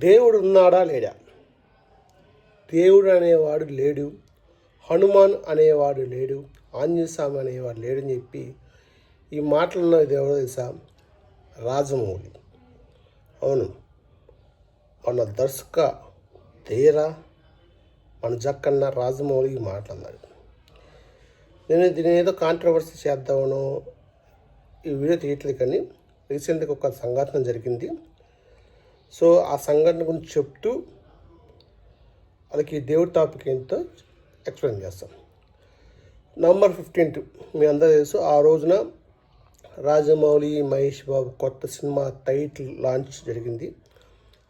దేవుడు ఉన్నాడా లేడా? దేవుడు అనేవాడు లేడు, హనుమాన్ అనేవాడు లేడు, ఆంజనేయ స్వామి అనేవాడు లేడని చెప్పి ఈ మాటలున్నది ఎవరో తెలుసా? రాజమౌళి. అవును, మన దర్శక ధీర మన జక్కన్న రాజమౌళి ఈ మాటలన్నాడు. నేను దీని ఏదో కాంట్రవర్సీ చేద్దామనో ఈ వీడియో తీయట్లేదు, కానీ రీసెంట్గా ఒక సంఘటన జరిగింది. సో ఆ సంఘటన గురించి చెప్తూ వాళ్ళకి దేవుడి టాపిక్ ఏంటో ఎక్స్ప్లెయిన్ చేస్తాం. నవంబర్ 15 మీ అందరూ తెలుసు. ఆ రోజున రాజమౌళి, మహేష్ బాబు కొత్త సినిమా టైటిల్ లాంచ్ జరిగింది.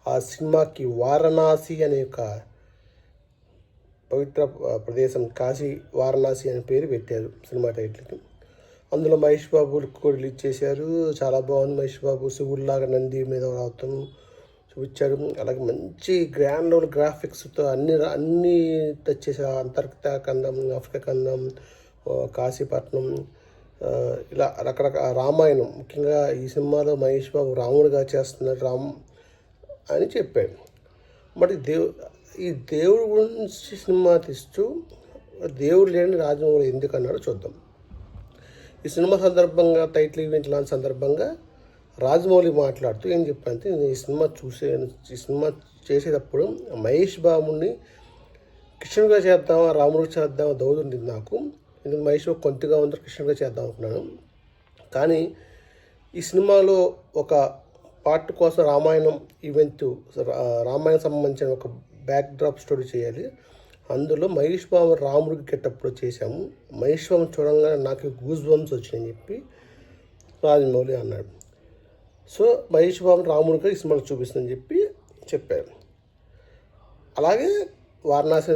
ఆ సినిమాకి వారణాసి అనే ఒక పవిత్ర ప్రదేశం, కాశీ వారణాసి అనే పేరు పెట్టారు సినిమా టైటిల్కి. అందులో మహేష్ బాబు కూడా రిలీజ్ చేశారు. చాలా బాగుంది. మహేష్ బాబు శివుడిలాగా నంది మీద రావటం చూపించాడు. అలాగే మంచి గ్రాండ్ లెవెల్ గ్రాఫిక్స్తో అన్ని టచ్ చేశారు. అంతర్గత ఖండం, ఆఫ్రికా ఖండం, కాశీపట్నం, ఇలా రకరకాల రామాయణం. ముఖ్యంగా ఈ సినిమాలో మహేష్ బాబు రాముడిగా చేస్తున్నాడు అని చెప్పాడు. మరి ఈ దేవుడి గురించి సినిమా తీస్తూ దేవుడు లేని రాజమౌళి ఎందుకు అన్నాడో చూద్దాం. ఈ సినిమా సందర్భంగా, టైటిల్ ఈవెంట్ లాంటి సందర్భంగా రాజమౌళి మాట్లాడుతూ ఏం చెప్పానంటే, నేను ఈ సినిమా చేసేటప్పుడు మహేష్ బాబుని కృష్ణుడిగా చేద్దామా, రాముడిగా చేద్దామా దౌడు ఉంది నాకు. ఎందుకంటే మహేష్ బాబు కొంతగా ఉందో కృష్ణుడిగా చేద్దాం అనుకున్నాను. కానీ ఈ సినిమాలో ఒక పార్ట్ కోసం రామాయణం రామాయణం సంబంధించిన ఒక బ్యాక్ డ్రాప్ స్టోరీ చేయాలి. అందులో మహేష్ బాబు రాముడికి గెటప్పుడు చేశాము. మహేష్ బాబు చూడంగానే నాకు గూస్ బంప్స్ వచ్చినాయని చెప్పి రాజమౌళి అన్నాడు. సో మహేష్ బాబు రాముడిగా ఈ సినిమాలో చూపిస్తుందని చెప్పారు. అలాగే వారణాసి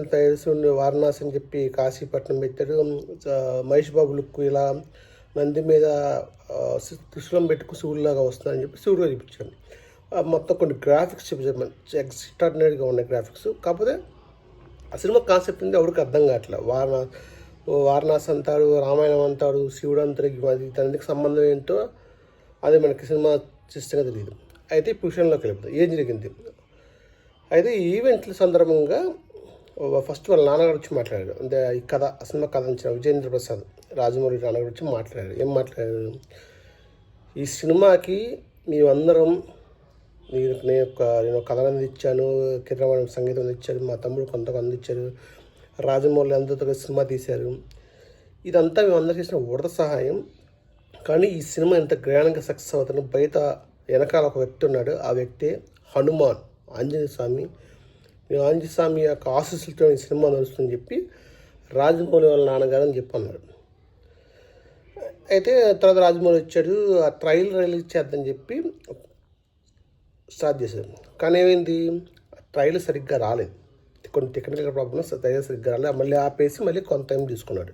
అని చెప్పి కాశీపట్నం పెట్టాడు. మహేష్ బాబు లుక్ ఇలా నంది మీద త్రిశూలం పెట్టుకు శివుడిలాగా వస్తుందని చెప్పి శివుడిగా చూపించాను. మొత్తం కొన్ని గ్రాఫిక్స్ చూపించాను, ఎక్స్ట్రాడినరీగా ఉన్నాయి గ్రాఫిక్స్. కాకపోతే ఆ సినిమా కాన్సెప్ట్ ఉంది ఎవరికి అర్థం కావట్లేదు. వారణాసి అంటాడు, రామాయణం అంటాడు, శివుడు అంటాడు, దానికి సంబంధం ఏంటో అది మనకి సినిమా చూస్తేనే తెలియదు. అయితే ఈ విషయంలోకి వెళ్ళిపోతుంది. ఏం జరిగింది అయితే ఈ ఈవెంట్ల సందర్భంగా ఫస్ట్ వాళ్ళ నాన్నగారు వచ్చి మాట్లాడారు. అంటే ఈ సినిమా కథ ఇచ్చిన విజయేంద్ర ప్రసాద్ రాజమౌళి నాన్నగారు వచ్చి మాట్లాడారు. ఏం మాట్లాడారు? ఈ సినిమాకి మేమందరం నేను కథ అందించాను, కిరణ్ సంగీతం అందించారు, మా తమ్ముడు కొంతగా అందించారు, రాజమౌళి అందరితో సినిమా తీశారు. ఇదంతా మేమందరూ చేసిన ఉడత సహాయం. కానీ ఈ సినిమా ఎంత గ్రాండ్గా సక్సెస్ అవుతాను బయట వెనకాల ఒక వ్యక్తి ఉన్నాడు. ఆ వ్యక్తే హనుమాన్, ఆంజనేయ స్వామి. మేము ఆంజనేయ స్వామి యొక్క ఆశీస్సులతో ఈ సినిమా నడుస్తుందని చెప్పి రాజమౌళి వాళ్ళ నాన్నగారు అని చెప్పి అన్నాడు. అయితే తర్వాత రాజమౌళి వచ్చాడు, ఆ ట్రైలర్ రిలీజ్ చేద్దని చెప్పి స్టార్ట్ చేశారు. కానీ ఏమైంది, ట్రైలర్ సరిగ్గా రాలేదు. కొన్ని టెక్నికల్ ప్రాబ్లమ్స్, ట్రైలర్ సరిగ్గా రాలేదు. మళ్ళీ ఆపేసి మళ్ళీ కొంత టైం తీసుకున్నాడు.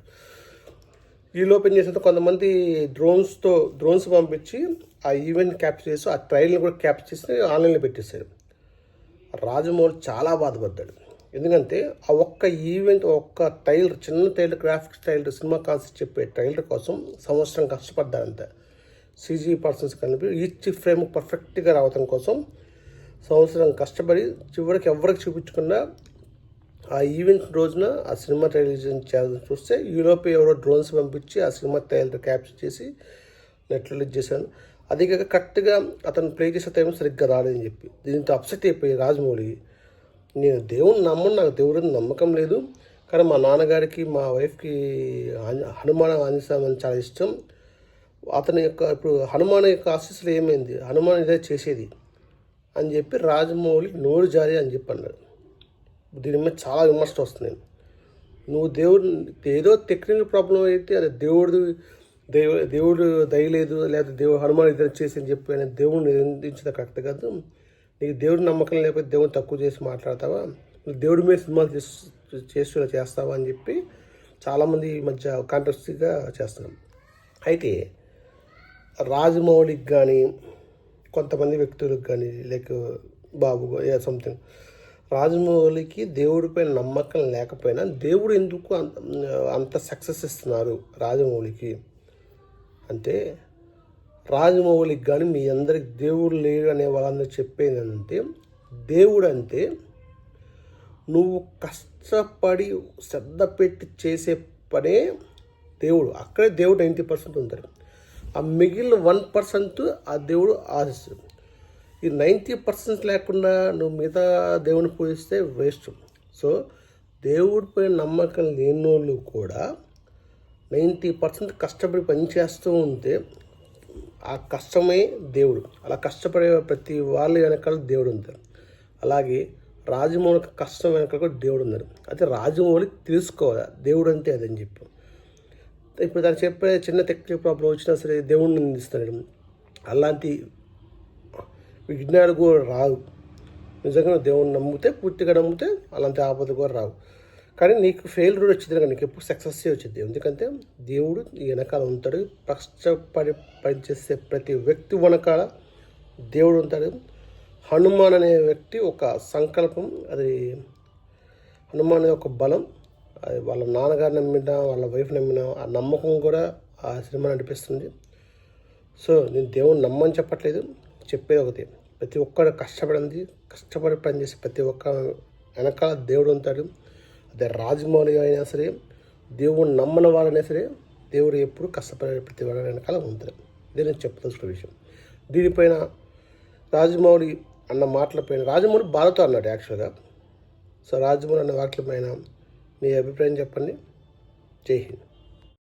ఈ లోపల చేసిన కొంతమంది డ్రోన్స్ పంపించి ఆ ఈవెంట్ క్యాప్చర్ చేసి ఆ ట్రైల్ని కూడా క్యాప్చర్ చేసి ఆన్లైన్లో పెట్టేశారు. రాజమౌళి చాలా బాధపడ్డాడు. ఎందుకంటే ఆ ఒక్క ఈవెంట్, చిన్న trailer, graphics trailer, cinema concept చెప్పే ట్రైలర్ కోసం సంవత్సరం కష్టపడ్డారంట. CG పర్సన్స్ కలిపి ఈచ్ ఫ్రేమ్ పర్ఫెక్ట్గా రావడం కోసం సంవత్సరం కష్టపడి చివరికి ఎవరికి చూపించకుండా ఆ ఈవెంట్ రోజున ఆ సినిమా ట్రైలర్ చేయాలని చూస్తే ఈలోపు ఎవరో డ్రోన్స్ పంపించి ఆ సినిమా ట్రైలర్ క్యాప్చర్ చేసి నెట్ రిలీజ్ చేశాను. అది కాక కరెక్ట్గా అతను ప్లే చేసే టైం సరిగ్గా రాలేదని చెప్పి దీంతో అప్సెట్ అయిపోయి రాజమౌళి, నేను దేవుడిని నమ్మను, నాకు దేవుడిని నమ్మకం లేదు, కానీ మా నాన్నగారికి మా వైఫ్కి హనుమాన్ ఆంజనేయ స్వామి చాలా ఇష్టం. అతని యొక్క ఇప్పుడు హనుమాన్ యొక్క ఆశీస్సులు ఏమైంది, హనుమాన్ ఇదే చేసేది అని చెప్పి రాజమౌళి నోరు జారి అని చెప్పి అన్నాడు. దీని మీద చాలా విమర్శలు వస్తున్నాయి. నువ్వు ఏదో టెక్నికల్ ప్రాబ్లం అయితే అది దేవుడు దయలేదు, లేదా దేవుడు హనుమాన్ ఇద్దరు చేసి అని చెప్పి ఆయన దేవుడిని నిందించడం కరెక్ట్ కాదు. నీకు దేవుడి నమ్మకం లేకపోతే దేవుడిని తక్కువ చేసి మాట్లాడతావా, నువ్వు దేవుడి మీద సినిమాలు చేస్తావా అని చెప్పి చాలామంది ఈ మధ్య కాంట్రవర్సీగా చేస్తున్నాం. అయితే రాజమౌళికి కానీ కొంతమంది వ్యక్తులకు కానీ లైక్ బాబు సంథింగ్, రాజమౌళికి దేవుడిపైన నమ్మకం లేకపోయినా దేవుడు ఎందుకు అంత సక్సెస్ ఇస్తున్నారు రాజమౌళికి అంటే, రాజమౌళికి కానీ మీ అందరికి దేవుడు లేడు అనే వాళ్ళందరూ చెప్పేది అంటే, దేవుడు అంటే నువ్వు కష్టపడి శ్రద్ధ పెట్టి చేసే పనే దేవుడు. అక్కడే దేవుడు 90% ఉంటాడు. ఆ మిగిలిన 1% ఆ దేవుడు ఆశిస్తాడు. ఈ 90% లేకుండా నువ్వు మిగతా దేవుని పూజిస్తే వేస్ట్. సో దేవుడిపై నమ్మకం లేనోళ్ళు కూడా 90% కష్టపడి పనిచేస్తూ ఉంటే ఆ కష్టమే దేవుడు. అలా కష్టపడే ప్రతి వాళ్ళ వెనకాల దేవుడు ఉంటాడు. అలాగే రాజమౌళికి కష్టం వెనకాల కూడా దేవుడు ఉన్నాడు. అయితే రాజమౌళికి తెలుసుకోవాలి దేవుడు అంటే అదని చెప్పి. ఇప్పుడు దాన్ని చెప్పే చిన్న టెక్నికల్ ప్రాబ్లం వచ్చినా సరే దేవుడిని నిందిస్తాడు. అలాంటి విఘ్నాలు కూడా రావు. నిజంగా దేవుడిని నమ్మితే, పూర్తిగా నమ్మితే అలాంటి ఆపద కూడా రావు. కానీ నీకు ఫెయిల్యూర్ వచ్చింది కానీ నీకు ఎప్పుడు సక్సెస్ వచ్చింది. ఎందుకంటే దేవుడు ఈ వెనకాల ఉంటాడు. కష్టపడి పనిచేసే ప్రతి వ్యక్తి వెనకాల దేవుడు ఉంటాడు. హనుమాన్ అనే వ్యక్తి ఒక సంకల్పం, అది హనుమాన్ అనే ఒక బలం. అది వాళ్ళ నాన్నగారు నమ్మినా, వాళ్ళ వైఫ్ నమ్మినా ఆ నమ్మకం కూడా ఆ సినిమా నడిపిస్తుంది. సో నేను దేవుని నమ్మని చెప్పట్లేదు, చెప్పేది ఒకటి, ప్రతి ఒక్కరు కష్టపడి పనిచేసే ప్రతి ఒక్క వెనకాల దేవుడు ఉంటాడు. అదే రాజమౌళి అయినా సరే, దేవుడు నమ్మని వాళ్ళైనా సరే, దేవుడు ఎప్పుడు కష్టపడే ప్రతి వాళ్ళ వెనకాల ఉంటాడు. ఇదే నేను చెప్పదలుచుకున్న విషయం. దీనిపైన రాజమౌళి అన్న మాటలపైన రాజమౌళి బాధతో అన్నాడు యాక్చువల్గా. సో రాజమౌళి అన్న వాటిపైన మీ అభిప్రాయం చెప్పండి. జై హింద్.